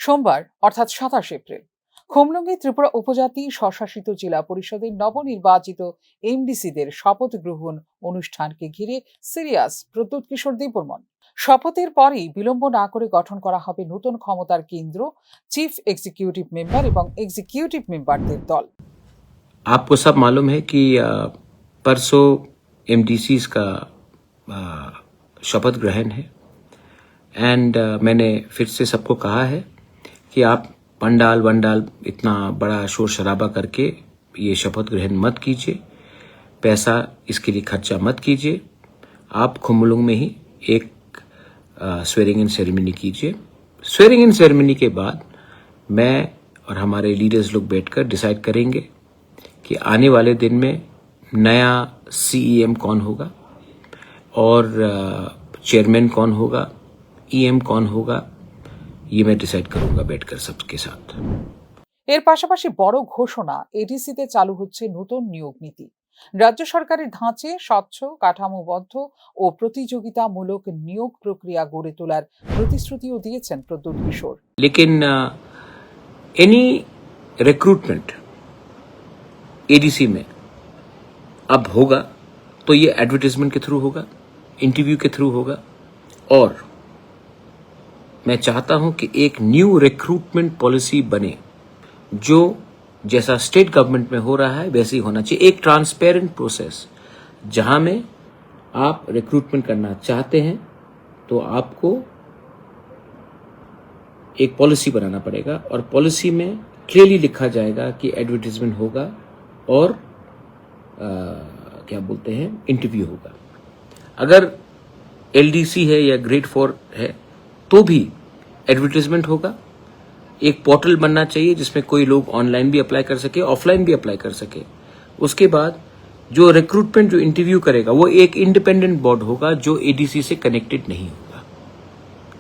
সোমবার অর্থাৎ ২৭ এপ্রিল খুমলুঙ্গি ত্রিপুরা উপজাতি স্বশাসিত জেলা পরিষদের নবনির্বাচিত এমডিসিদের শপথ গ্রহণ অনুষ্ঠানকে ঘিরে সিরিয়াস প্রদ্যুৎ কিশোর দেববর্মন। শপথের পরেই বিলম্ব না করে গঠন করা হবে নতুন ক্ষমতার কেন্দ্র, চিফ এক্সিকিউটিভ মেম্বার এবং এক্সিকিউটিভ মেম্বারদের দল। आपको सब मालूम है कि परसों एमडीसीज का शपथ ग्रहण है एंड मैंने फिर से सबको कहा है कि आप पंडाल वंडाल इतना बड़ा शोर शराबा करके ये शपथ ग्रहण मत कीजिए, पैसा इसके लिए खर्चा मत कीजिए। आप खुमलुंग में ही एक स्वेरिंग इन सेरेमनी कीजिए। स्वेरिंग इन सेरेमनी के बाद मैं और हमारे लीडर्स लोग बैठकर डिसाइड करेंगे कि आने वाले दिन में नया सीईएम कौन होगा और चेयरमैन कौन होगा, ईएम कौन होगा, ये मैं डिसाइड करूंगा बैठकर सबके साथ। এর পাশাপাশি বড় ঘোষণা, এডিসিতে চালু হচ্ছে নতুন নিয়োগ নীতি। রাজ্য সরকারের ধাঁচে স্বচ্ছ, কাঠামোবদ্ধ ও প্রতিযোগিতামূলক নিয়োগ প্রক্রিয়া গড়ে তোলার প্রতিশ্রুতিও দিয়েছেন প্রদ্যুৎ কিশোর। लेकिन एनी रिक्रूटमेंट एडीसी में अब होगा तो ये एडवर्टाइजमेंट के थ्रू होगा, इंटरव्यू के थ्रू होगा और मैं चाहता हूं कि एक न्यू रिक्रूटमेंट पॉलिसी बने जो जैसा स्टेट गवर्नमेंट में हो रहा है वैसे ही होना चाहिए। एक ट्रांसपेरेंट प्रोसेस जहां में आप रिक्रूटमेंट करना चाहते हैं तो आपको एक पॉलिसी बनाना पड़ेगा और पॉलिसी में क्लियरली लिखा जाएगा कि एडवर्टाइजमेंट होगा और क्या बोलते हैं इंटरव्यू होगा। अगर एलडीसी है या ग्रेड 4 है तो भी एडवर्टाइजमेंट होगा। एक पोर्टल बनना चाहिए जिसमें कोई लोग ऑनलाइन भी अप्लाई कर सके, ऑफलाइन भी अप्लाई कर सके। उसके बाद जो रिक्रूटमेंट जो इंटरव्यू करेगा वो एक इंडिपेंडेंट बोर्ड होगा जो एडीसी से कनेक्टेड नहीं होगा,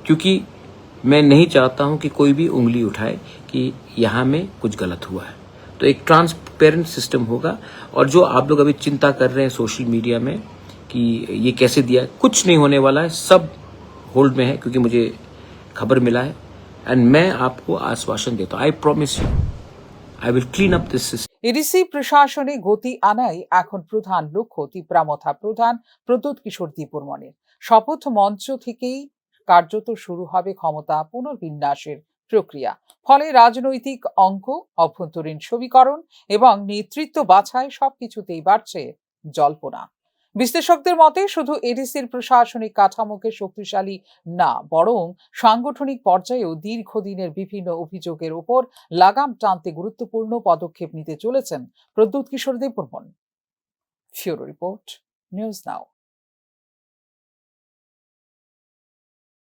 क्योंकि मैं नहीं चाहता हूं कि कोई भी उंगली उठाए कि यहां में कुछ गलत हुआ है। तो एक ट्रांसपेरेंट सिस्टम होगा और जो आप लोग अभी चिंता कर रहे हैं सोशल मीडिया में कि ये कैसे दिया, कुछ नहीं होने वाला है, सब होल्ड में है क्योंकि मुझे खबर मिला है एंड मैं आपको आश्वासन देता हूं, I promise you I will clean up this system. ADC প্রশাসনে গতি আনাই এখন প্রধান লক্ষ্য ত্রিপুরামথা প্রধান প্রদ্যুৎ কিশোর দেববর্মনের। শপথ মঞ্চ থেকেই কার্যত শুরু হবে ক্ষমতা পুনর্বিন্যাসের প্রক্রিয়া। ফলে রাজনৈতিক অঙ্ক, অভ্যন্তরীণ সমীকরণ এবং নেতৃত্ব বাছাই সবকিছুতেই বাড়ছে জল্পনা। বিশ্লেষকদের মতে শুধু এডিসির প্রশাসনিক কাঠামোকে শক্তিশালী না, বরং সাংগঠনিক পর্যায়েও দীর্ঘদিনের বিভিন্ন অভিযোগের উপর লাগাম টানতে গুরুত্বপূর্ণ পদক্ষেপ নিতে চলেছেন Pradyot Kishore Debbarman. Bureau report, news নাও।